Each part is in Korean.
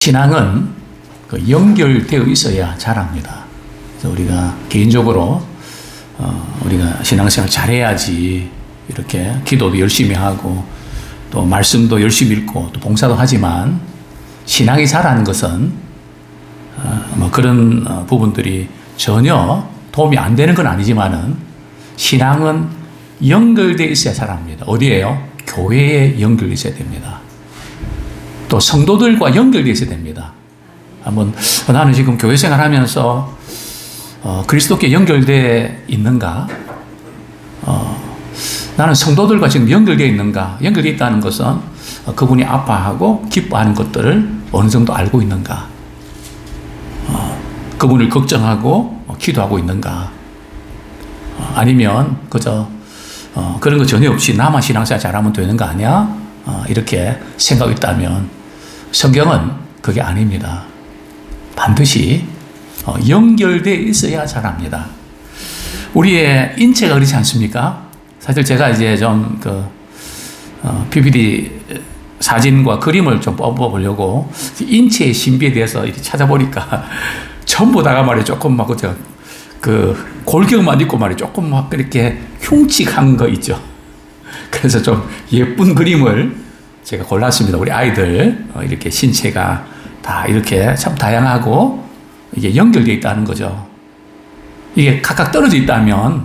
신앙은 연결되어 있어야 자랍니다. 그래서 우리가 개인적으로 우리가 신앙생활 잘해야지 이렇게 기도도 열심히 하고 또 말씀도 열심히 읽고 또 봉사도 하지만 신앙이 자라는 것은 뭐 그런 부분들이 전혀 도움이 안 되는 건 아니지만은 신앙은 연결되어 있어야 자랍니다. 어디에요? 교회에 연결되어 있어야 됩니다. 또 성도들과 연결되어 있어야 됩니다. 한번 나는 지금 교회 생활하면서 그리스도께 연결되어 있는가? 나는 성도들과 지금 연결되어 있는가? 연결되어 있다는 것은 그분이 아파하고 기뻐하는 것들을 어느 정도 알고 있는가? 그분을 걱정하고 기도하고 있는가? 아니면 그저 그런 거 전혀 없이 나만 신앙생활 잘하면 되는 거 아니야? 이렇게 생각이 있다면 성경은 그게 아닙니다. 반드시 연결되어 있어야 잘합니다. 우리의 인체가 그렇지 않습니까? 사실 제가 이제 좀 PPT 사진과 그림을 좀 뽑아보려고 인체의 신비에 대해서 이렇게 찾아보니까 전부 다가 말이에요. 조금 막 골격만 있고 말이에요. 조금 막 그렇게 흉측한 거 있죠. 그래서 좀 예쁜 그림을 제가 골랐습니다. 우리 아이들 이렇게 신체가 다 이렇게 참 다양하고 이게 연결되어 있다는 거죠. 이게 각각 떨어져 있다면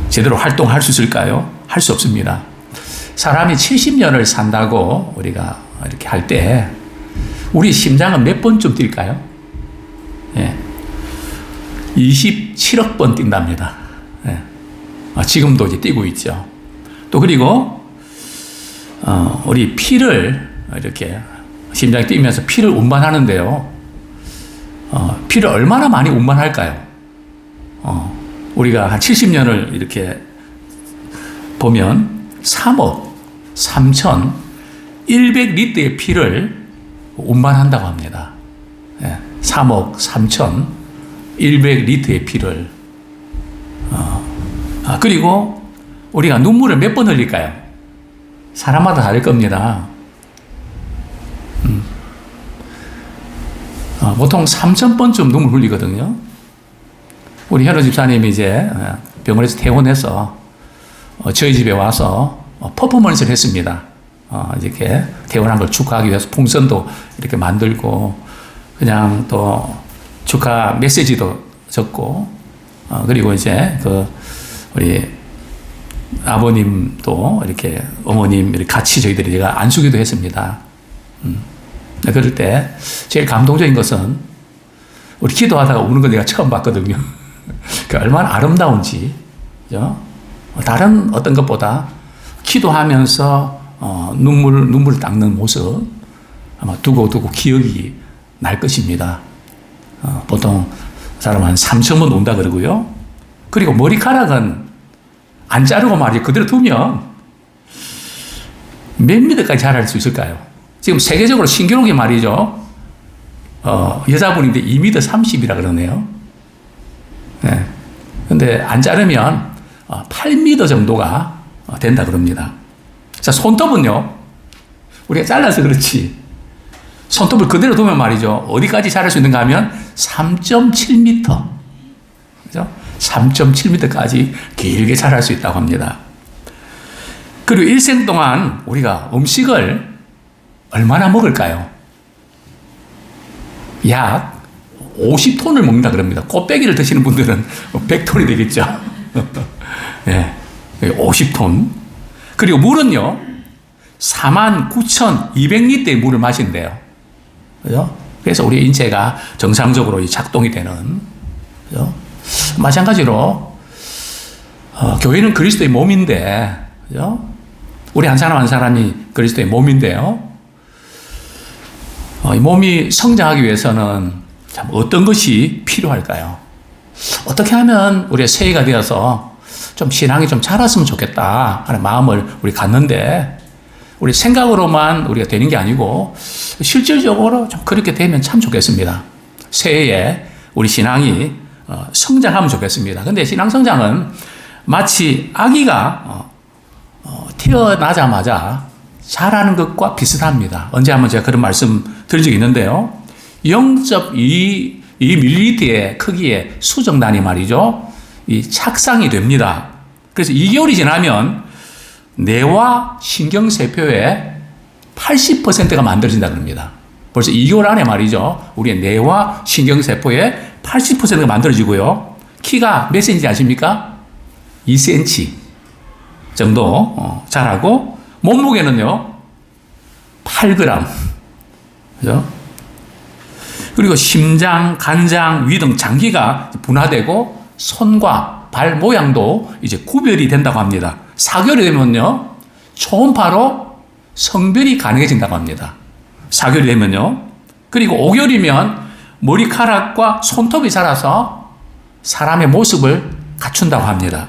제대로 활동할 수 있을까요? 할 수 없습니다. 사람이 70년을 산다고 우리가 이렇게 할 때 우리 심장은 몇 번쯤 뛸까요? 예. 27억 번 뛴답니다. 예. 지금도 이제 뛰고 있죠. 또 그리고 우리 피를 이렇게 심장이 뛰면서 피를 운반하는데요. 피를 얼마나 많이 운반할까요? 우리가 한 70년을 이렇게 보면 3억 3,100리터의 피를 운반한다고 합니다. 3억 3,100리터의 피를. 그리고 우리가 눈물을 몇 번 흘릴까요? 사람마다 다를 겁니다. 보통 3,000번쯤 눈물 흘리거든요. 우리 현우 집사님이 이제 병원에서 퇴원해서 저희 집에 와서 퍼포먼스를 했습니다. 이렇게 퇴원한 걸 축하하기 위해서 풍선도 이렇게 만들고 그냥 또 축하 메시지도 적고 그리고 이제 우리 아버님도 이렇게 어머님 이렇게 같이 저희들이 제가 안수기도 했습니다. 그럴 때 제일 감동적인 것은 우리 기도하다가 우는 걸 내가 처음 봤거든요. 얼마나 아름다운지, 그죠? 다른 어떤 것보다 기도하면서 눈물을 닦는 모습 아마 두고 기억이 날 것입니다. 보통 사람은 한 3,000번 운다 그러고요. 그리고 머리카락은 안 자르고 말이에요. 그대로 두면 몇 미터까지 자랄 수 있을까요? 지금 세계적으로 신기록이 말이죠. 여자분인데 2m 30이라 그러네요. 네. 근데 안 자르면 8m 정도가 된다 그럽니다. 자, 손톱은요. 우리가 잘라서 그렇지. 손톱을 그대로 두면 말이죠. 어디까지 자랄 수 있는가 하면 3.7m. 그죠? 3.7m까지 길게 자랄 수 있다고 합니다. 그리고 일생 동안 우리가 음식을 얼마나 먹을까요? 약 50톤을 먹는다 그럽니다. 꽃배기를 드시는 분들은 100톤이 되겠죠. 네, 50톤. 그리고 물은요, 49,200리터의 물을 마신대요. 그죠? 그래서 우리 인체가 정상적으로 작동이 되는, 그죠? 마찬가지로, 교회는 그리스도의 몸인데, 그죠? 우리 한 사람 한 사람이 그리스도의 몸인데요. 이 몸이 성장하기 위해서는 참 어떤 것이 필요할까요? 어떻게 하면 우리가 새해가 되어서 좀 신앙이 좀 자랐으면 좋겠다 하는 마음을 우리 갖는데 우리 생각으로만 우리가 되는 게 아니고 실질적으로 좀 그렇게 되면 참 좋겠습니다. 새해에 우리 신앙이 성장하면 좋겠습니다. 근데 신앙 성장은 마치 아기가 태어나자마자 자라는 것과 비슷합니다. 언제 한번 제가 그런 말씀 드린 적이 있는데요. 0.2ml의 크기의 수정단이 말이죠. 이 착상이 됩니다. 그래서 2개월이 지나면 뇌와 신경세포의 80%가 만들어진다고 합니다. 벌써 2개월 안에 말이죠. 우리의 뇌와 신경세포의 80%가 만들어지고요. 키가 몇 cm 아십니까? 2cm 정도 자라고, 몸무게는요 8g. 그죠? 그리고 심장, 간장, 위 등 장기가 분화되고 손과 발 모양도 이제 구별이 된다고 합니다. 4개월이 되면요 초음파로 성별이 가능해진다고 합니다. 4개월이 되면요. 그리고 5개월이면 머리카락과 손톱이 자라서 사람의 모습을 갖춘다고 합니다.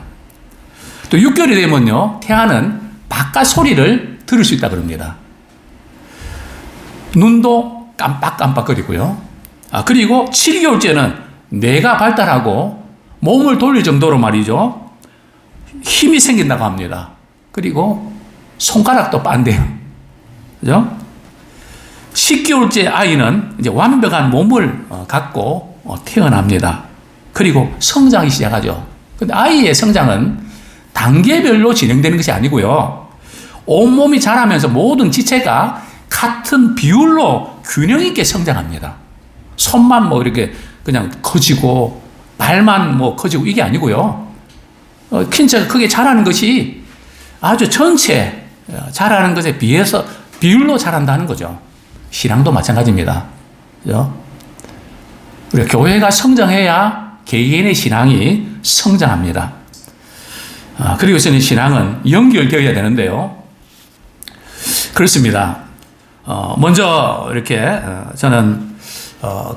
또 6개월이 되면요 태아는 바깥 소리를 들을 수 있다고 합니다. 눈도 깜빡깜빡거리고요. 그리고 7개월째는 뇌가 발달하고 몸을 돌릴 정도로 말이죠 힘이 생긴다고 합니다. 그리고 손가락도 빤대요. 그죠? 10개월째 아이는 이제 완벽한 몸을 갖고 태어납니다. 그리고 성장이 시작하죠. 근데 아이의 성장은 단계별로 진행되는 것이 아니고요. 온몸이 자라면서 모든 지체가 같은 비율로 균형 있게 성장합니다. 손만 뭐 이렇게 그냥 커지고 발만 뭐 커지고 이게 아니고요. 킨체가 크게 자라는 것이 아주 전체 자라는 것에 비해서 비율로 자란다는 거죠. 신앙도 마찬가지입니다. 그죠? 우리가 교회가 성장해야 개개인의 신앙이 성장합니다. 그리고 저는 신앙은 연결되어야 되는데요. 그렇습니다. 먼저 이렇게 저는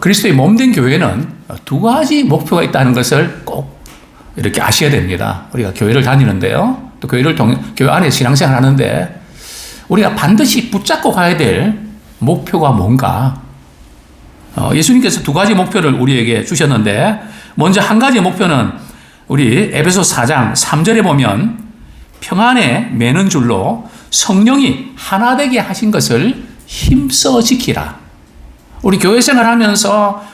그리스도의 몸된 교회는 두 가지 목표가 있다는 것을 꼭 이렇게 아셔야 됩니다. 우리가 교회를 다니는데요. 또 교회 안에 신앙생활 하는데 우리가 반드시 붙잡고 가야 될 목표가 뭔가? 예수님께서 두 가지 목표를 우리에게 주셨는데 먼저 한 가지 목표는 우리 에베소 4장 3절에 보면 평안에 매는 줄로 성령이 하나 되게 하신 것을 힘써 지키라. 우리 교회 생활하면서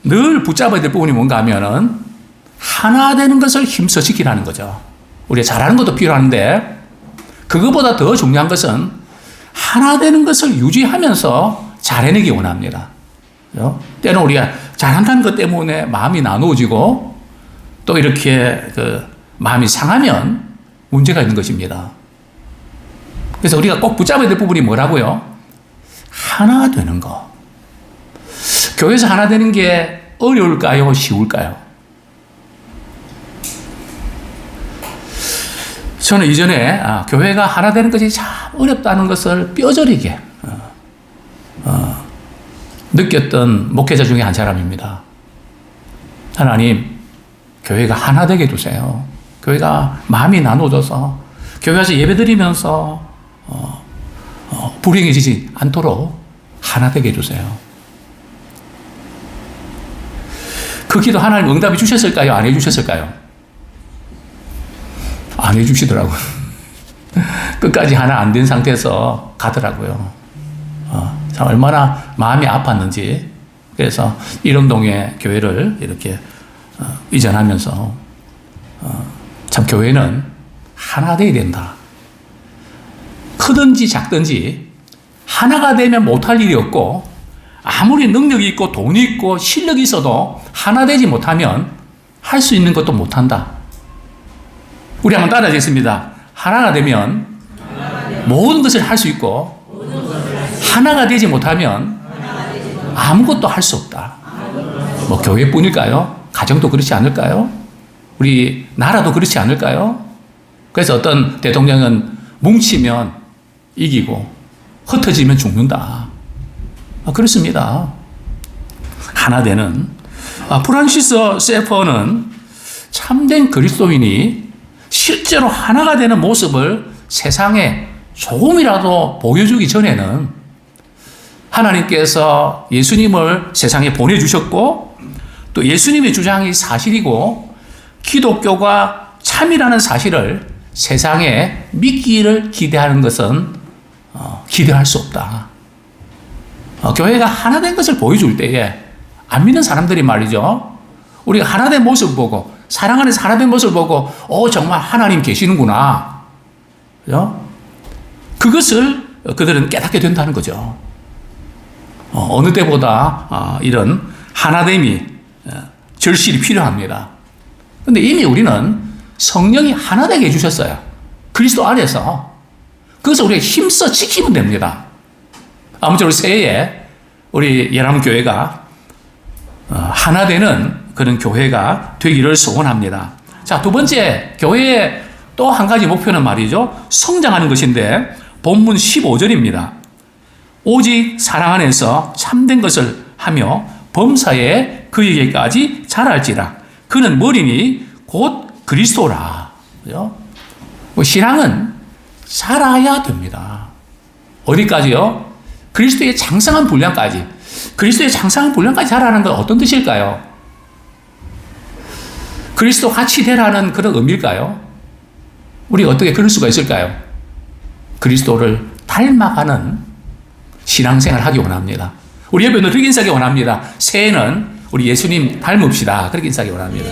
늘 붙잡아야 될 부분이 뭔가 하면은 하나 되는 것을 힘써 지키라는 거죠. 우리가 잘하는 것도 필요한데 그것보다 더 중요한 것은 하나 되는 것을 유지하면서 잘해내기 원합니다. 그렇죠? 때는 우리가 잘한다는 것 때문에 마음이 나누어지고 또 이렇게 마음이 상하면 문제가 있는 것입니다. 그래서 우리가 꼭 붙잡아야 될 부분이 뭐라고요? 하나 되는 거. 교회에서 하나 되는 게 어려울까요? 쉬울까요? 저는 이전에 교회가 하나 되는 것이 참 어렵다는 것을 뼈저리게 느꼈던 목회자 중에 한 사람입니다. 하나님, 교회가 하나 되게 해주세요. 교회가 마음이 나눠져서 교회에서 예배드리면서 불행해지지 않도록 하나 되게 해주세요. 그 기도 하나님 응답이 주셨을까요? 안 해주셨을까요? 안 해주시더라고요. 끝까지 하나 안 된 상태에서 가더라고요. 참 얼마나 마음이 아팠는지. 그래서 일원동에 교회를 이렇게 이전하면서 참 교회는 하나 되어야 된다. 크든지 작든지 하나가 되면 못할 일이 없고 아무리 능력이 있고 돈이 있고 실력이 있어도 하나 되지 못하면 할 수 있는 것도 못한다. 우리 한번 따라하겠습니다. 하나가 되면 모든 것을 할 수 있고 하나가 되지 못하면 아무것도 할 수 없다. 뭐 교회뿐일까요? 가정도 그렇지 않을까요? 우리 나라도 그렇지 않을까요? 그래서 어떤 대통령은 뭉치면 이기고 흩어지면 죽는다. 그렇습니다. 하나 되는. 프란시스 세퍼는 참된 그리스도인이 실제로 하나가 되는 모습을 세상에 조금이라도 보여주기 전에는 하나님께서 예수님을 세상에 보내주셨고 또 예수님의 주장이 사실이고 기독교가 참이라는 사실을 세상에 믿기를 기대하는 것은 기대할 수 없다. 교회가 하나 된 것을 보여줄 때에 안 믿는 사람들이 말이죠. 우리가 하나 된 모습 보고 사랑 안에서 하나 된 모습을 보고 정말 하나님 계시는구나. 그죠? 그것을 그들은 깨닫게 된다는 거죠. 어느 때보다 이런 하나됨이 절실히 필요합니다. 그런데 이미 우리는 성령이 하나 되게 해주셨어요. 그리스도 안에서. 그것을 우리가 힘써 지키면 됩니다. 아무쪼록 새해에 우리 예람교회가 하나 되는 그런 교회가 되기를 소원합니다. 자, 두 번째, 교회의 또 한 가지 목표는 말이죠. 성장하는 것인데 본문 15절입니다. 오직 사랑 안에서 참된 것을 하며 범사에 그에게까지 자랄지라. 그는 머리니 곧 그리스도라. 그죠? 신앙은 자라야 됩니다. 어디까지요? 그리스도의 장성한 분량까지. 그리스도의 장성한 분량까지 자라는 건 어떤 뜻일까요? 그리스도 같이 되라는 그런 의미일까요? 우리가 어떻게 그럴 수가 있을까요? 그리스도를 닮아가는 신앙생활을 하기 원합니다. 우리 옆에 그렇게 인사하기 원합니다. 새해는 우리 예수님 닮읍시다. 그렇게 인사하기 원합니다.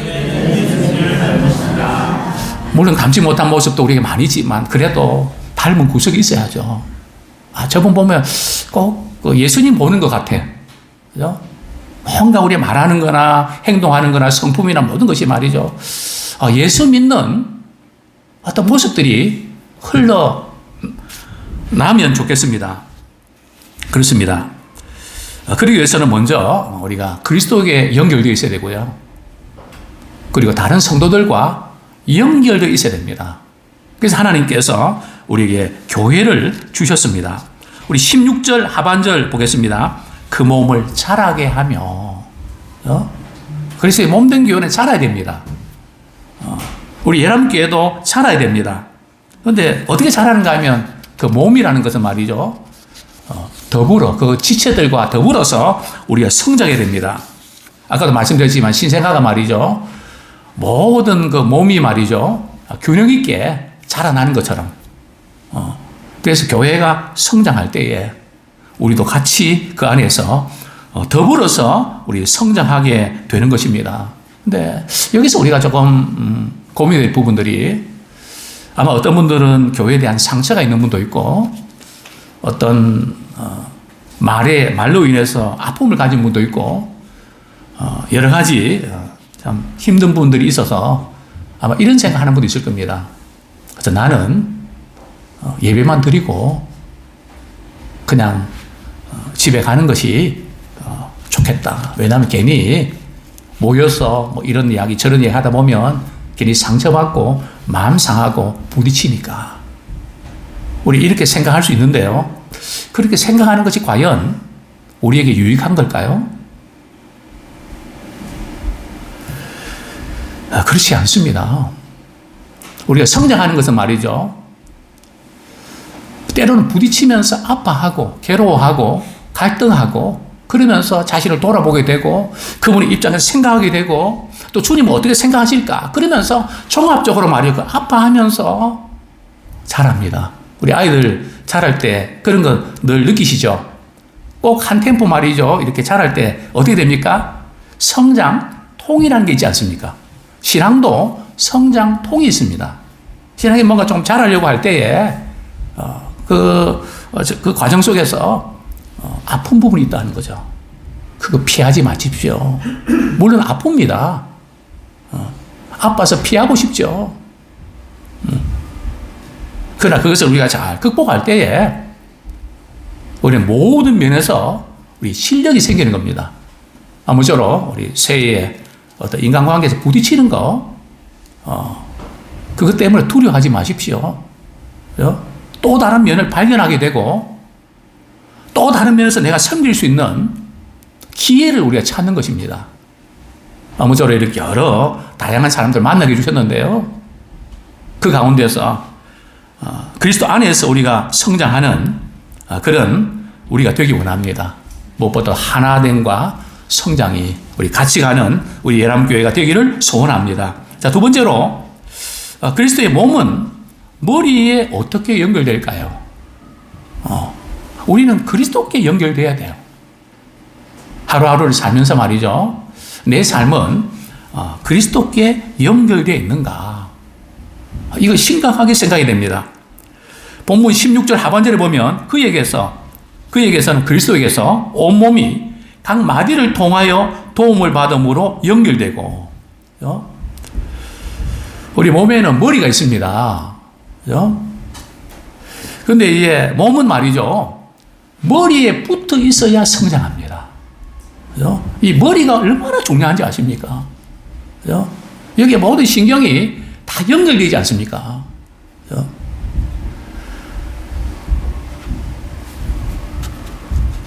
물론 닮지 못한 모습도 우리에게 많이 있지만 그래도 닮은 구석이 있어야죠. 저분 보면 꼭 예수님 보는 것 같아. 그죠? 뭔가 우리 말하는 거나 행동하는 거나 성품이나 모든 것이 말이죠. 예수 믿는 어떤 모습들이 흘러나면 좋겠습니다. 그렇습니다. 그러기 위해서는 먼저 우리가 그리스도에게 연결되어 있어야 되고요. 그리고 다른 성도들과 연결되어 있어야 됩니다. 그래서 하나님께서 우리에게 교회를 주셨습니다. 우리 16절 하반절 보겠습니다. 그 몸을 자라게 하며, 그래서 몸된 교회는 자라야 됩니다. 우리 예람교회도 자라야 됩니다. 그런데 어떻게 자라는가 하면 그 몸이라는 것은 말이죠. 더불어 그 지체들과 더불어서 우리가 성장해야 됩니다. 아까도 말씀드렸지만 신생아가 말이죠. 모든 그 몸이 말이죠. 균형 있게 자라나는 것처럼. 그래서 교회가 성장할 때에 우리도 같이 그 안에서 더불어서 우리 성장하게 되는 것입니다. 근데 여기서 우리가 조금 고민될 부분들이 아마 어떤 분들은 교회에 대한 상처가 있는 분도 있고 어떤 말로 인해서 아픔을 가진 분도 있고 여러 가지 참 힘든 분들이 있어서 아마 이런 생각하는 분도 있을 겁니다. 그래서 나는 예배만 드리고 그냥 집에 가는 것이 좋겠다. 왜냐하면 괜히 모여서 뭐 이런 이야기 저런 이야기 하다 보면 괜히 상처받고 마음 상하고 부딪히니까 우리 이렇게 생각할 수 있는데요. 그렇게 생각하는 것이 과연 우리에게 유익한 걸까요? 그렇지 않습니다. 우리가 성장하는 것은 말이죠. 때로는 부딪히면서 아파하고 괴로워하고 갈등하고 그러면서 자신을 돌아보게 되고 그분의 입장에서 생각하게 되고 또 주님은 어떻게 생각하실까 그러면서 종합적으로 말이죠. 아파하면서 자랍니다. 우리 아이들 자랄 때 그런 거 늘 느끼시죠? 꼭 한 템포 말이죠. 이렇게 자랄 때 어떻게 됩니까? 성장통이라는 게 있지 않습니까? 신앙도 성장통이 있습니다. 신앙이 뭔가 좀 자라려고 할 때에 그 과정 속에서 아픈 부분이 있다는 거죠. 그거 피하지 마십시오. 물론 아픕니다. 아파서 피하고 싶죠. 그러나 그것을 우리가 잘 극복할 때에 우리는 모든 면에서 우리 실력이 생기는 겁니다. 아무쪼록 우리 새해에 어떤 인간관계에서 부딪히는 거, 그것 때문에 두려워하지 마십시오. 또 다른 면을 발견하게 되고 또 다른 면에서 내가 섬길 수 있는 기회를 우리가 찾는 것입니다. 아무쪼록 이렇게 여러 다양한 사람들 만나게 해주셨는데요. 그 가운데서 그리스도 안에서 우리가 성장하는 그런 우리가 되기 원합니다. 무엇보다 하나됨과 성장이 우리 같이 가는 우리 예람교회가 되기를 소원합니다. 자, 두 번째로 그리스도의 몸은 머리에 어떻게 연결될까요? 우리는 그리스도께 연결돼야 돼요. 하루하루를 살면서 말이죠. 내 삶은 그리스도께 연결되어 있는가? 이거 심각하게 생각이 됩니다. 본문 16절 하반절에 보면 그에게서는 그리스도에게서 온몸이 각 마디를 통하여 도움을 받음으로 연결되고, 우리 몸에는 머리가 있습니다. 그런데 이제 몸은 말이죠. 머리에 붙어 있어야 성장합니다. 이 머리가 얼마나 중요한지 아십니까? 여기에 모든 신경이 다 연결되지 않습니까?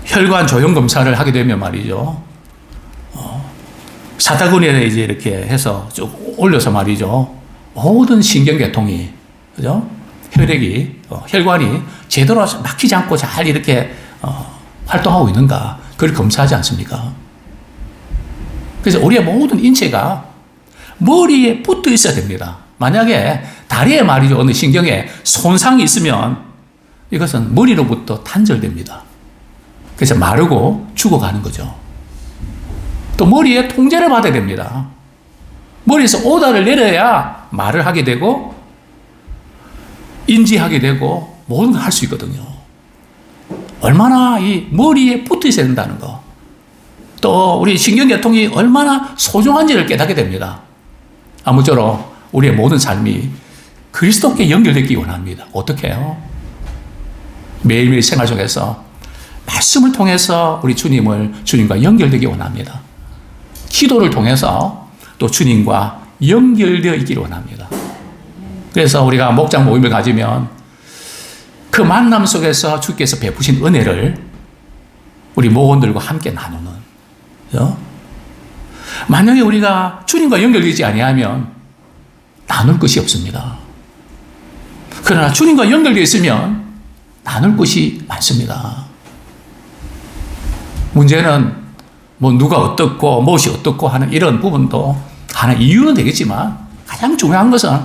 혈관 조형 검사를 하게 되면 말이죠. 사타구니에 이제 이렇게 해서 쭉 올려서 말이죠. 모든 신경계통이, 그죠? 혈관이 제대로 막히지 않고 잘 이렇게 활동하고 있는가, 그걸 검사하지 않습니까? 그래서 우리의 모든 인체가 머리에 붙어 있어야 됩니다. 만약에 다리에 말이죠, 어느 신경에 손상이 있으면 이것은 머리로부터 단절됩니다. 그래서 마르고 죽어가는 거죠. 또 머리에 통제를 받아야 됩니다. 머리에서 오다를 내려야 말을 하게 되고 인지하게 되고 모든 걸 할 수 있거든요. 얼마나 이 머리에 붙어 있어야 된다는 거. 또 우리 신경계통이 얼마나 소중한지를 깨닫게 됩니다. 아무쪼록 우리의 모든 삶이 그리스도께 연결되기 원합니다. 어떻게 해요? 매일매일 생활 속에서 말씀을 통해서 우리 주님과 연결되기 원합니다. 기도를 통해서 또 주님과 연결되어 있기를 원합니다. 그래서 우리가 목장 모임을 가지면 그 만남 속에서 주께서 베푸신 은혜를 우리 목원들과 함께 나누는, 만약에 우리가 주님과 연결되지 아니하면 나눌 것이 없습니다. 그러나 주님과 연결되어 있으면 나눌 것이 많습니다. 문제는 뭐 누가 어떻고 무엇이 어떻고 하는 이런 부분도 하나 이유는 되겠지만 가장 중요한 것은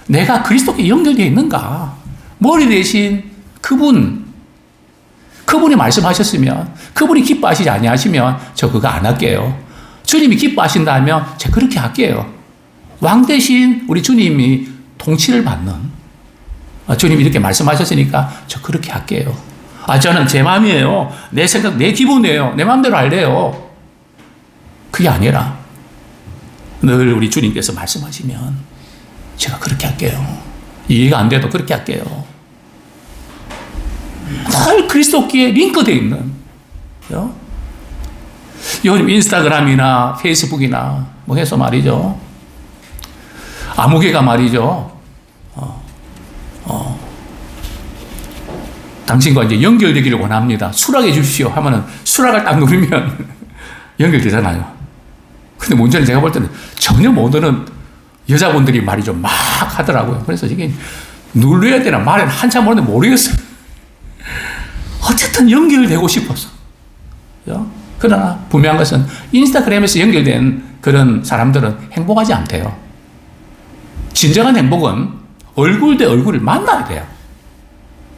내가 그리스도께 연결되어 있는가. 머리 대신 그분이 말씀하셨으면, 그분이 기뻐하시지 아니하시면 저 그거 안 할게요. 주님이 기뻐하신다면 제가 그렇게 할게요. 왕 대신 우리 주님이 통치를 받는, 주님이 이렇게 말씀하셨으니까 저 그렇게 할게요. 저는 제 마음이에요. 내 생각, 내 기분이에요. 내 마음대로 할래요. 그게 아니라 늘 우리 주님께서 말씀하시면 제가 그렇게 할게요. 이해가 안 돼도 그렇게 할게요. 늘 그리스도께 링크되어 있는, 요즘 인스타그램이나 페이스북이나 뭐 해서 말이죠. 아무개가 말이죠. 당신과 이제 연결되기를 원합니다. 수락해 주십시오 하면은 수락을 딱 누르면 연결되잖아요. 근데 문제는 제가 볼 때는 전혀 모르는 여자분들이 말이죠. 막 하더라고요. 그래서 이게 눌러야 되나 말해야 한참 모르는데 모르겠어요. 어쨌든 연결되고 싶어서. 그러나 분명한 것은 인스타그램에서 연결된 그런 사람들은 행복하지 않대요. 진정한 행복은 얼굴 대 얼굴을 만나야 돼요.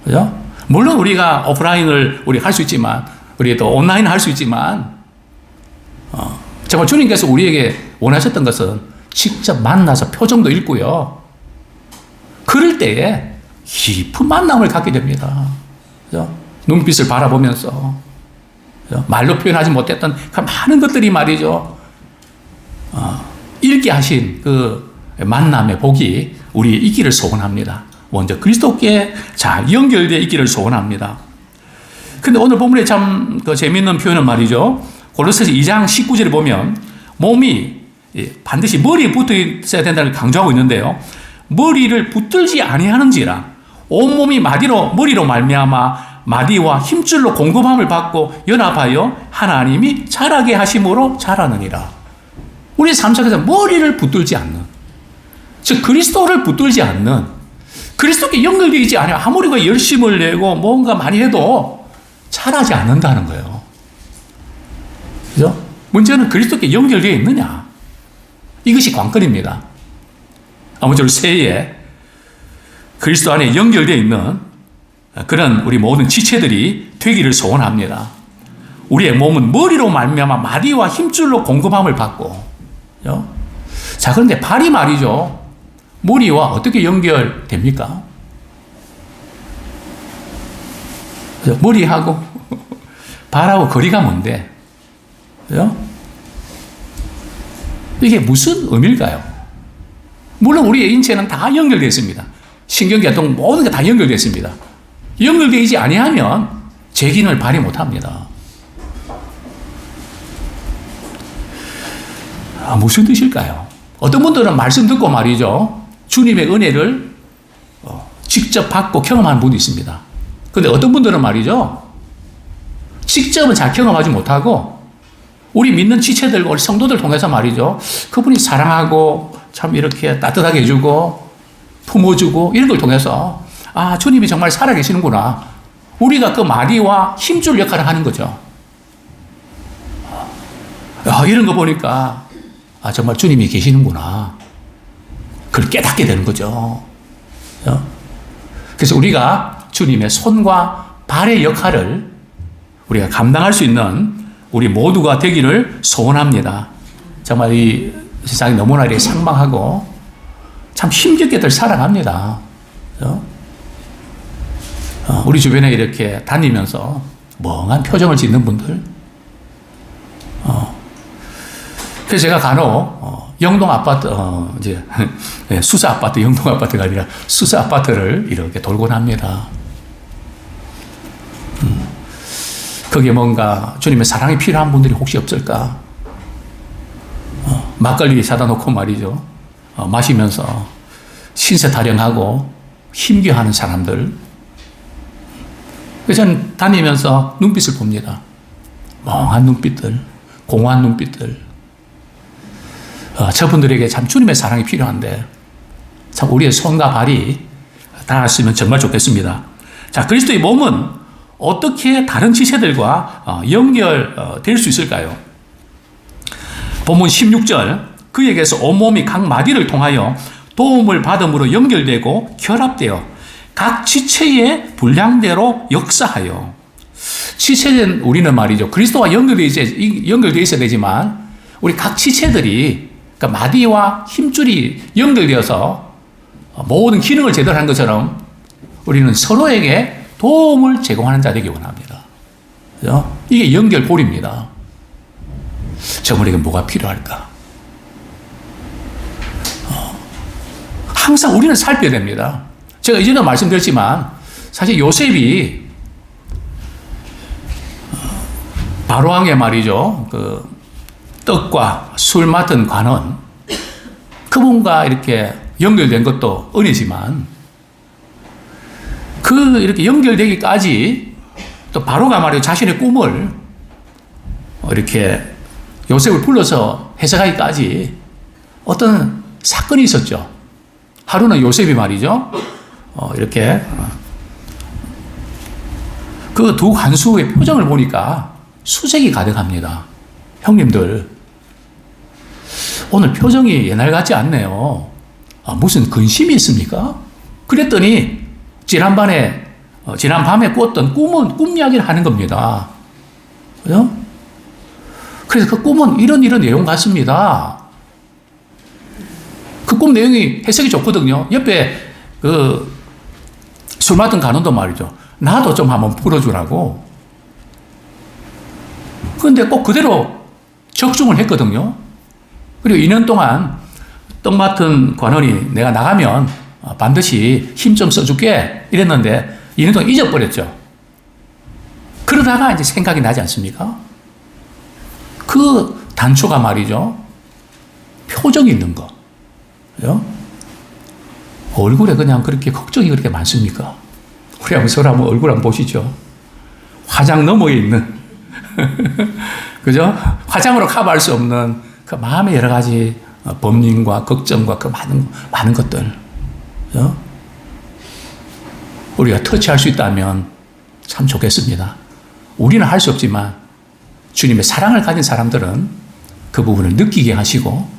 그죠? 물론 우리가 오프라인을 우리 할 수 있지만, 우리 또 온라인 할 수 있지만, 정말 주님께서 우리에게 원하셨던 것은 직접 만나서 표정도 읽고요. 그럴 때에 깊은 만남을 갖게 됩니다. 그죠? 눈빛을 바라보면서, 그죠? 말로 표현하지 못했던 그 많은 것들이 말이죠. 읽게 하신 그 만남의 복이 우리의 있기를 소원합니다. 먼저 그리스도께 잘 연결되어 있기를 소원합니다. 근데 오늘 본문에 참 그 재미있는 표현은 말이죠. 골로새서 2장 19절에 보면 몸이 반드시 머리에 붙어 있어야 된다는 걸 강조하고 있는데요. 머리를 붙들지 아니하는지라 온몸이 머리로 말미암아 마디와 힘줄로 공급함을 받고 연합하여 하나님이 자라게 하심으로 자라느니라. 우리의 삶 속에서 머리를 붙들지 않는, 즉 그리스도를 붙들지 않는, 그리스도께 연결되지 않아요. 아무리 그 열심을 내고 뭔가 많이 해도 자라지 않는다는 거예요. 그죠? 문제는 그리스도께 연결되어 있느냐. 이것이 관건입니다. 아무쪼록 새해에 그리스도 안에 연결되어 있는 그런 우리 모든 지체들이 되기를 소원합니다. 우리의 몸은 머리로 말미암아 마디와 힘줄로 공급함을 받고, 자, 그런데 발이 말이죠. 머리와 어떻게 연결됩니까? 머리하고 발하고 거리가 뭔데? 이게 무슨 의미일까요? 물론 우리의 인체는 다 연결되어 있습니다. 신경계통 모든 게 다 연결되어 있습니다. 연결되지 아니하면 재기능을 발휘 못합니다. 무슨 뜻일까요? 어떤 분들은 말씀 듣고 말이죠. 주님의 은혜를 직접 받고 경험하는 분도 있습니다. 그런데 어떤 분들은 말이죠. 직접은 잘 경험하지 못하고 우리 믿는 지체들과 우리 성도들 통해서 말이죠. 그분이 사랑하고 참 이렇게 따뜻하게 해주고 품어주고 이런 걸 통해서 아, 주님이 정말 살아계시는구나. 우리가 그 마디와 힘줄 역할을 하는 거죠. 이런 거 보니까 아, 정말 주님이 계시는구나. 그걸 깨닫게 되는 거죠. 그래서 우리가 주님의 손과 발의 역할을 우리가 감당할 수 있는 우리 모두가 되기를 소원합니다. 정말 이 세상이 너무나 이렇게 상망하고 참 힘겹게들 살아갑니다. 우리 주변에 이렇게 다니면서 멍한 표정을 짓는 분들. 그래서 제가 간혹 영동 아파트, 이제 수사 아파트, 영동 아파트가 아니라 수사 아파트를 이렇게 돌곤 합니다. 거기에 뭔가 주님의 사랑이 필요한 분들이 혹시 없을까? 막걸리 사다 놓고 말이죠. 마시면서 신세 타령하고 힘겨워하는 사람들. 그래서 저는 다니면서 눈빛을 봅니다. 멍한 눈빛들, 공허한 눈빛들. 저분들에게 참 주님의 사랑이 필요한데 참 우리의 손과 발이 닿았으면 정말 좋겠습니다. 자, 그리스도의 몸은 어떻게 다른 지체들과 연결될 수 있을까요? 본문 16절, 그에게서 온몸이 각 마디를 통하여 도움을 받음으로 연결되고 결합되어 각 지체의 분량대로 역사하여. 지체는 우리는 말이죠. 그리스도와 연결되어 있어야 되지만 우리 각 지체들이 그러니까 마디와 힘줄이 연결되어서 모든 기능을 제대로 하는 것처럼 우리는 서로에게 도움을 제공하는 자 되기 원합니다. 그죠? 이게 연결고리입니다. 저분에게 뭐가 필요할까? 항상 우리는 살펴야 됩니다. 제가 이전에 말씀드렸지만 사실 요셉이 바로왕의 말이죠. 그 떡과 술 맡은 관원 그분과 이렇게 연결된 것도 은혜지만 이렇게 연결되기까지 또 바로가 말이죠. 자신의 꿈을 이렇게 요셉을 불러서 해석하기까지 어떤 사건이 있었죠. 하루는 요셉이 말이죠. 이렇게 그 두 간수의 표정을 보니까 수색이 가득합니다. 형님들, 오늘 표정이 옛날 같지 않네요. 무슨 근심이 있습니까? 그랬더니 지난 밤에 꿨던 꿈은 꿈 이야기를 하는 겁니다. 그죠? 그래서 그 꿈은 이런 내용 같습니다. 그 꿈 내용이 해석이 좋거든요. 옆에 술 맡은 간원도 말이죠. 나도 좀 한번 풀어주라고. 그런데 꼭 그대로 적중을 했거든요. 그리고 2년 동안 떡 맡은 관원이 내가 나가면 반드시 힘 좀 써줄게 이랬는데 2년 동안 잊어버렸죠. 그러다가 이제 생각이 나지 않습니까? 그 단초가 말이죠. 표정이 있는 거. 그죠? 얼굴에 그냥 그렇게 걱정이 그렇게 많습니까? 우리 한번 서로 한번 얼굴 한번 보시죠. 화장 너머에 있는 그죠? 화장으로 커버할 수 없는 그 마음의 여러 가지 범민과 걱정과 그 많은 것들. 그죠? 우리가 터치할 수 있다면 참 좋겠습니다. 우리는 할 수 없지만 주님의 사랑을 가진 사람들은 그 부분을 느끼게 하시고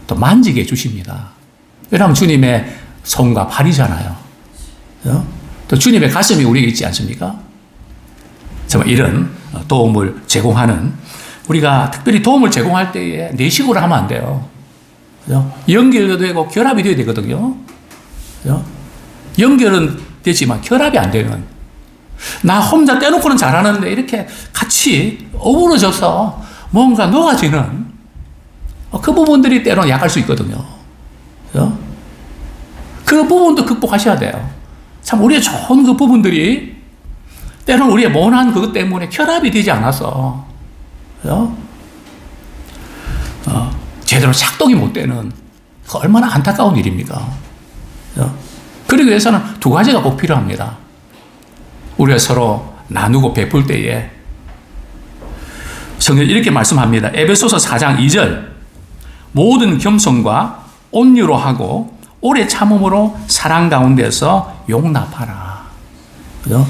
또 만지게 해주십니다. 왜냐하면 주님의 손과 발이잖아요. 그죠? 또 주님의 가슴이 우리에게 있지 않습니까? 정말 이런 도움을 제공하는, 우리가 특별히 도움을 제공할 때에 내식으로 하면 안 돼요. 그죠? 연결도 되고 결합이 돼야 되거든요. 그죠? 연결은 되지만 결합이 안 되면, 나 혼자 떼놓고는 잘하는데 이렇게 같이 어우러져서 뭔가 녹아지는 그 부분들이 때로는 약할 수 있거든요. 그죠? 그 부분도 극복하셔야 돼요. 참 우리의 좋은 그 부분들이 때로는 우리의 모난 그것 때문에 결합이 되지 않아서, 그죠? 제대로 작동이 못 되는, 그 얼마나 안타까운 일입니까? 그죠? 그러기 위해서는 두 가지가 꼭 필요합니다. 우리가 서로 나누고 베풀 때에 성경이 이렇게 말씀합니다. 에베소서 4장 2절, 모든 겸손과 온유로 하고 오래 참음으로 사랑 가운데서 용납하라. 그죠?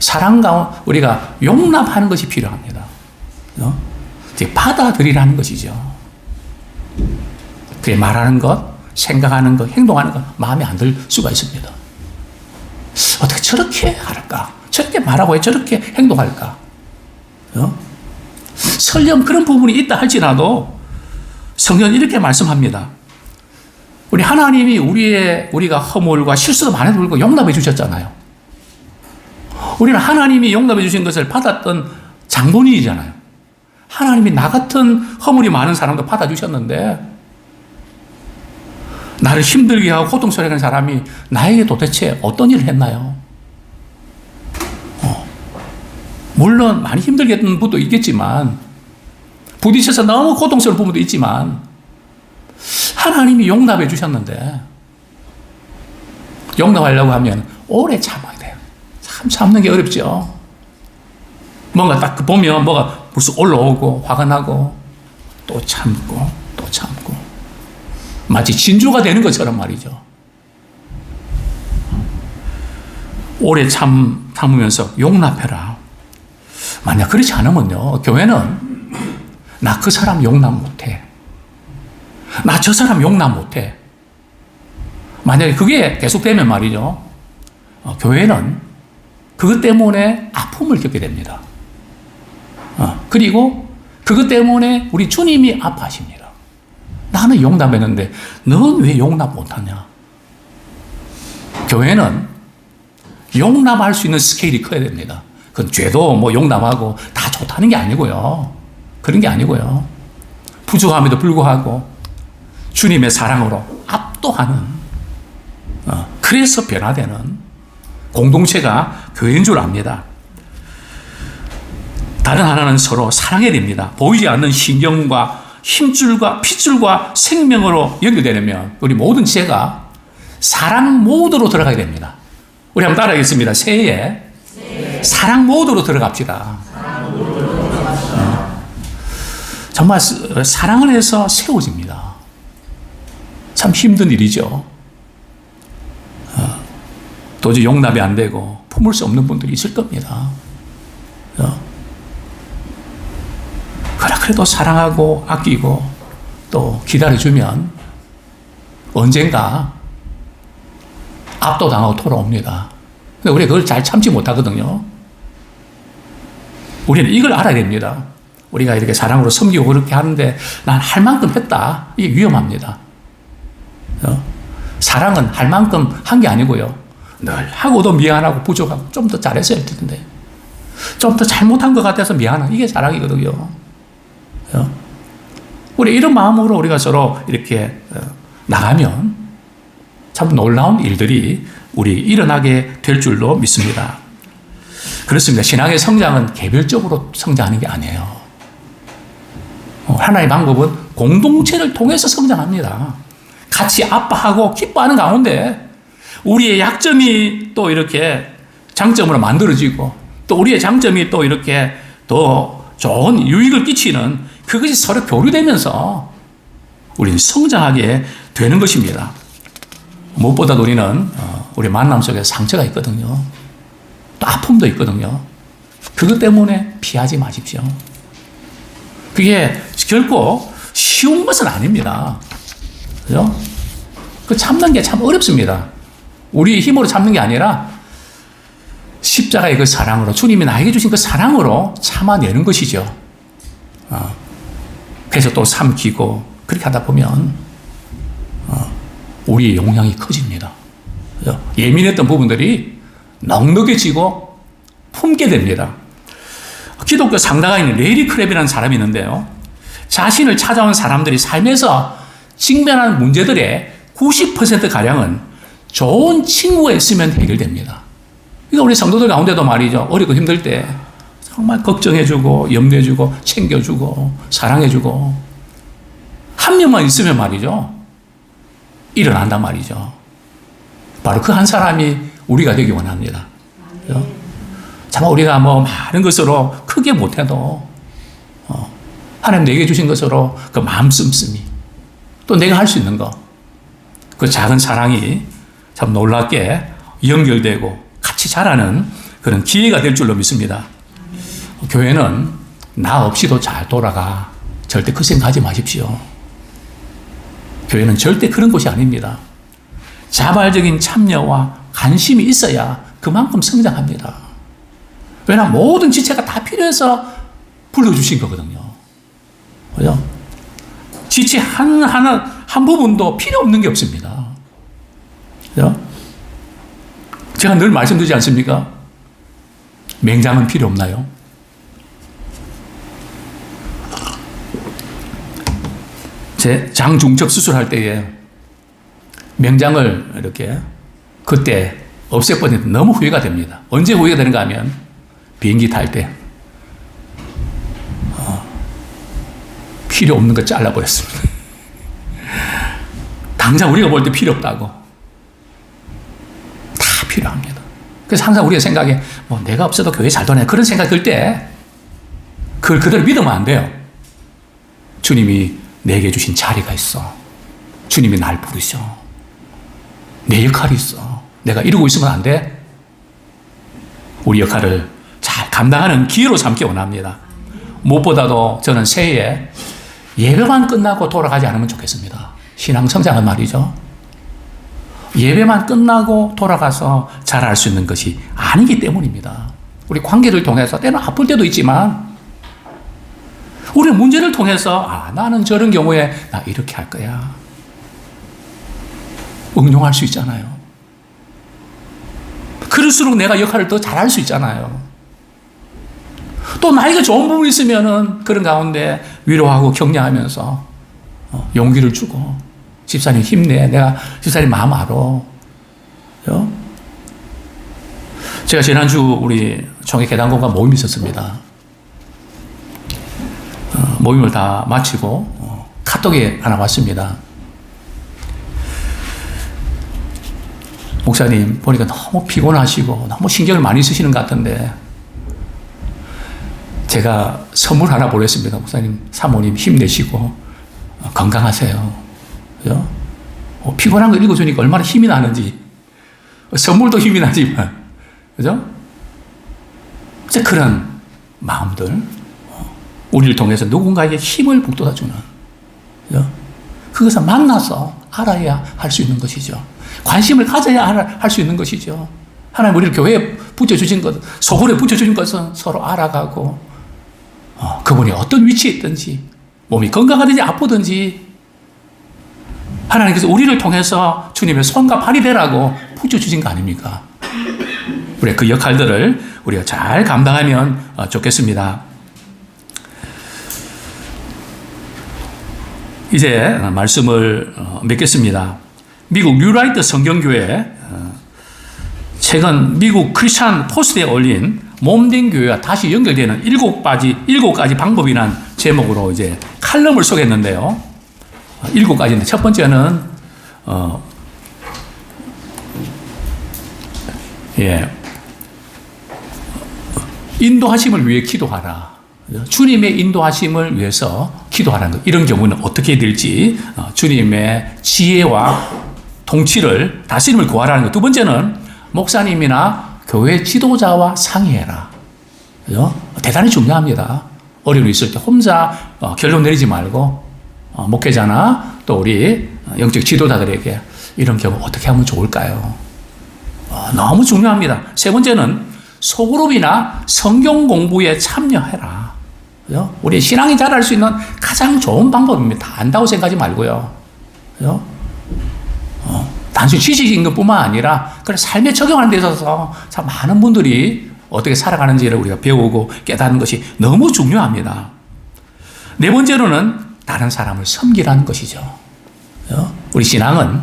사랑 가운데 우리가 용납하는 것이 필요합니다. 그죠? 받아들이라는 것이죠. 그게 말하는 것, 생각하는 것, 행동하는 것 마음에 안 들 수가 있습니다. 어떻게 저렇게 할까? 저렇게 말하고 저렇게 행동할까? 설령 그런 부분이 있다 할지라도 성경은 이렇게 말씀합니다. 우리 하나님이 우리가 허물과 실수도 많이 불고 용납해 주셨잖아요. 우리는 하나님이 용납해 주신 것을 받았던 장본인이잖아요. 하나님이 나 같은 허물이 많은 사람도 받아주셨는데, 나를 힘들게 하고 고통스럽게 하는 사람이 나에게 도대체 어떤 일을 했나요? 물론 많이 힘들게 했던 부분도 있겠지만, 부딪혀서 너무 고통스러운 부분도 있지만, 하나님이 용납해 주셨는데, 용납하려고 하면 오래 참아야 돼요. 참 참는 게 어렵죠. 뭔가 딱 보면 뭐가 벌써 올라오고 화가 나고 또 참고 또 참고, 마치 진주가 되는 것처럼 말이죠. 오래 참으면서 용납해라. 만약 그렇지 않으면요, 교회는 나 그 사람 용납 못해, 나 저 사람 용납 못해, 만약에 그게 계속되면 말이죠, 교회는 그것 때문에 아픔을 겪게 됩니다. 그리고 그것 때문에 우리 주님이 아파하십니다. 나는 용납했는데 넌 왜 용납 못하냐? 교회는 용납할 수 있는 스케일이 커야 됩니다. 그건 죄도 뭐 용납하고 다 좋다는 게 아니고요. 그런 게 아니고요. 부족함에도 불구하고 주님의 사랑으로 압도하는, 그래서 변화되는 공동체가 교회인 줄 압니다. 다른 하나는 서로 사랑해야 됩니다. 보이지 않는 신경과 힘줄과 핏줄과 생명으로 연결되려면 우리 모든 지혜가 사랑 모드로 들어가야 됩니다. 우리 한번 따라하겠습니다. 새해에 사랑 모드로 들어갑시다. 정말 사랑 안에서 세워집니다. 참 힘든 일이죠. 도저히 용납이 안 되고 품을 수 없는 분들이 있을 겁니다. 그래도 사랑하고 아끼고 또 기다려주면 언젠가 압도당하고 돌아옵니다. 근데 우리가 그걸 잘 참지 못하거든요. 우리는 이걸 알아야 됩니다. 우리가 이렇게 사랑으로 섬기고 그렇게 하는데 난 할 만큼 했다. 이게 위험합니다. 사랑은 할 만큼 한 게 아니고요, 늘 하고도 미안하고 부족하고 좀 더 잘했어야 할 텐데, 좀 더 잘못한 것 같아서 미안한, 이게 사랑이거든요. 우리 이런 마음으로 우리가 서로 이렇게 나가면 참 놀라운 일들이 우리 일어나게 될 줄로 믿습니다. 그렇습니다. 신앙의 성장은 개별적으로 성장하는 게 아니에요. 하나의 방법은 공동체를 통해서 성장합니다. 같이 아파하고 기뻐하는 가운데 우리의 약점이 또 이렇게 장점으로 만들어지고, 또 우리의 장점이 또 이렇게 더 좋은 유익을 끼치는, 그것이 서로 교류되면서 우리는 성장하게 되는 것입니다. 무엇보다도 우리는 우리 만남 속에 상처가 있거든요. 또 아픔도 있거든요. 그것 때문에 피하지 마십시오. 그게 결코 쉬운 것은 아닙니다. 그죠? 그 참는 게 참 어렵습니다. 우리 힘으로 참는 게 아니라 십자가의 그 사랑으로, 주님이 나에게 주신 그 사랑으로 참아내는 것이죠. 그래서 또 삼키고, 그렇게 하다 보면 우리의 용량이 커집니다. 예민했던 부분들이 넉넉해지고 품게 됩니다. 기독교 상당하인 레리 크랩이라는 사람이 있는데요. 자신을 찾아온 사람들이 삶에서 직면하는 문제들의 90%가량은 좋은 친구가 있으면 해결됩니다. 그러니까 우리 성도들 가운데도 말이죠. 어렵고 힘들 때 정말 걱정해주고, 염려해주고, 챙겨주고, 사랑해주고, 한 명만 있으면 말이죠. 일어난단 말이죠. 바로 그 한 사람이 우리가 되기 원합니다. 참 우리가 뭐 많은 것으로 크게 못해도 하나님 내게 주신 것으로 그 마음 씀씀이, 또 내가 할 수 있는 것, 그 작은 사랑이 참 놀랍게 연결되고 같이 자라는 그런 기회가 될 줄로 믿습니다. 교회는 나 없이도 잘 돌아가. 절대 그 생각하지 마십시오. 교회는 절대 그런 곳이 아닙니다. 자발적인 참여와 관심이 있어야 그만큼 성장합니다. 왜냐하면 모든 지체가 다 필요해서 불러주신 거거든요. 그죠? 지체 한 부분도 필요 없는 게 없습니다. 그죠? 제가 늘 말씀드리지 않습니까? 맹장은 필요 없나요? 제 장중첩 수술할 때에 맹장을 이렇게 그때 없애버리는데 너무 후회가 됩니다. 언제 후회가 되는가 하면 비행기 탈 때 필요 없는 거 잘라버렸습니다. 당장 우리가 볼 때 필요 없다고. 다 필요합니다. 그래서 항상 우리가 생각에 뭐 내가 없어도 교회 잘 도네, 그런 생각 들 때 그걸 그대로 믿으면 안 돼요. 주님이 내게 주신 자리가 있어. 주님이 날 부르셔. 내 역할이 있어. 내가 이러고 있으면 안 돼. 우리 역할을 잘 감당하는 기회로 삼기 원합니다. 무엇보다도 저는 새해에 예배만 끝나고 돌아가지 않으면 좋겠습니다. 신앙 성장은 말이죠. 예배만 끝나고 돌아가서 잘할 수 있는 것이 아니기 때문입니다. 우리 관계를 통해서 때는 아플 때도 있지만 우리 문제를 통해서 나는 저런 경우에 나 이렇게 할 거야. 응용할 수 있잖아요. 그럴수록 내가 역할을 더 잘할 수 있잖아요. 또 나이가 좋은 부분이 있으면은 그런 가운데 위로하고 격려하면서 용기를 주고, 집사님 힘내. 내가 집사님 마음 알아. 제가 지난주 우리 총회 계단공과 모임이 있었습니다. 모임을 다 마치고 카톡이 하나 왔습니다. 목사님 보니까 너무 피곤하시고 너무 신경을 많이 쓰시는 것 같은데 제가 선물 하나 보냈습니다. 목사님, 사모님 힘내시고 건강하세요. 그죠? 피곤한 거 읽어주니까 얼마나 힘이 나는지, 선물도 힘이 나지만, 그죠? 이제 그런 마음들, 우리를 통해서 누군가에게 힘을 북돋아주는, 그죠? 그것을 만나서 알아야 할 수 있는 것이죠. 관심을 가져야 할 수 있는 것이죠. 하나님 우리를 교회에 붙여주신 것, 소굴에 붙여주신 것은 서로 알아가고, 그분이 어떤 위치에 있든지, 몸이 건강하든지 아프든지, 하나님께서 우리를 통해서 주님의 손과 발이 되라고 붙여주신 거 아닙니까? 우리 그 역할들을 우리가 잘 감당하면 좋겠습니다. 이제 말씀을 맺겠습니다. 미국 뉴라이트 성경교회, 최근 미국 크리스찬 포스트에 올린 몸된 교회와 다시 연결되는 7가지 방법이라는 제목으로 이제 칼럼을 소개했는데요. 7가지인데 첫 번째는 인도하심을 위해 기도하라. 주님의 인도하심을 위해서 기도하라는 것. 이런 경우는 어떻게 될지 주님의 지혜와 통치를, 다스림을 구하라는 것. 두 번째는 목사님이나 교회 지도자와 상의해라. 그죠? 대단히 중요합니다. 어려움이 있을 때 혼자 결론 내리지 말고 목회자나 또 우리 영적 지도자들에게 이런 경우 어떻게 하면 좋을까요? 너무 중요합니다. 세 번째는 소그룹이나 성경 공부에 참여해라. 그죠? 우리 신앙이 자랄 수 있는 가장 좋은 방법입니다. 다 안다고 생각하지 말고요. 그죠? 단순히 지식인 것뿐만 아니라 그런 삶에 적용하는 데 있어서 참 많은 분들이 어떻게 살아가는지를 우리가 배우고 깨닫는 것이 너무 중요합니다. 네 번째로는 다른 사람을 섬기라는 것이죠. 우리 신앙은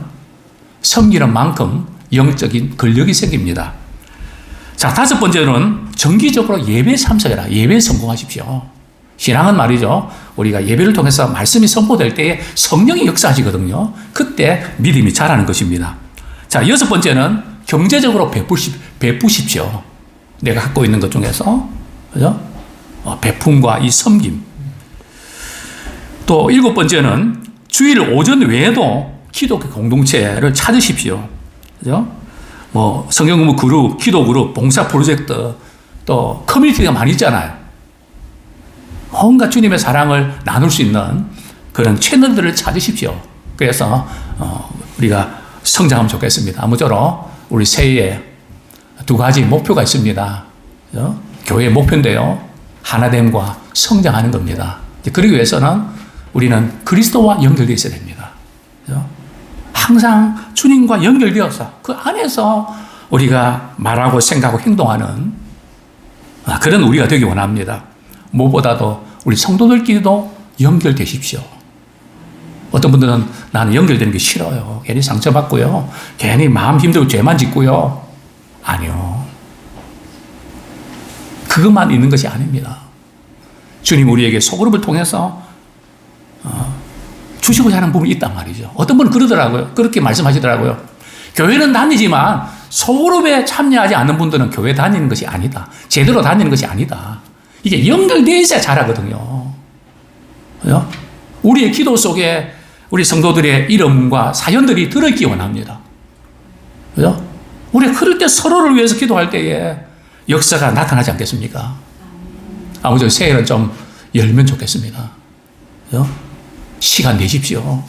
섬기는 만큼 영적인 근력이 생깁니다. 자, 다섯 번째로는 정기적으로 예배에 참석해라. 예배에 성공하십시오. 신앙은 말이죠. 우리가 예배를 통해서 말씀이 선포될 때에 성령이 역사하시거든요. 그때 믿음이 자라는 것입니다. 자, 여섯 번째는 경제적으로 베푸십시오. 내가 갖고 있는 것 중에서. 그죠? 베품과 이 섬김. 또 일곱 번째는 주일 오전 외에도 기독교 공동체를 찾으십시오. 그죠? 뭐, 성경 공부 그룹, 기도 그룹, 봉사 프로젝트, 또 커뮤니티가 많이 있잖아요. 뭔가 주님의 사랑을 나눌 수 있는 그런 채널들을 찾으십시오. 그래서 우리가 성장하면 좋겠습니다. 아무쪼록 우리 새해에 두 가지 목표가 있습니다. 그죠? 교회의 목표인데요. 하나됨과 성장하는 겁니다. 그러기 위해서는 우리는 그리스도와 연결되어 있어야 됩니다. 그죠? 항상 주님과 연결되어서 그 안에서 우리가 말하고 생각하고 행동하는 그런 우리가 되기 원합니다. 무엇보다도 우리 성도들끼리도 연결되십시오. 어떤 분들은 나는 연결되는 게 싫어요. 괜히 상처받고요. 괜히 마음 힘들고 죄만 짓고요. 아니요. 그것만 있는 것이 아닙니다. 주님 우리에게 소그룹을 통해서 주시고자 하는 부분이 있단 말이죠. 어떤 분은 그러더라고요. 그렇게 말씀하시더라고요. 교회는 다니지만 소그룹에 참여하지 않는 분들은 교회 다니는 것이 아니다. 제대로 다니는 것이 아니다. 이게 연결되어 있어야 잘하거든요. 그죠? 우리의 기도 속에 우리 성도들의 이름과 사연들이 들어있기 원합니다. 그죠? 우리가 그럴 때 서로를 위해서 기도할 때에 역사가 나타나지 않겠습니까? 아무쪼록 새해는 좀 열면 좋겠습니다. 그죠? 시간 내십시오.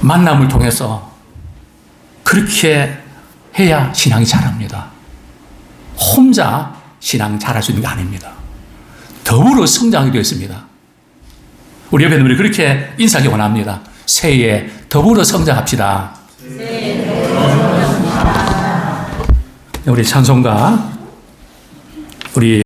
만남을 통해서 그렇게 해야 신앙이 자랍니다. 혼자 신앙 잘할 수 있는 게 아닙니다. 더불어 성장하게 되어 있습니다. 우리 옆에 있는 분이 그렇게 인사하기 원합니다. 새해에 더불어 성장합시다. 우리 찬송가 우리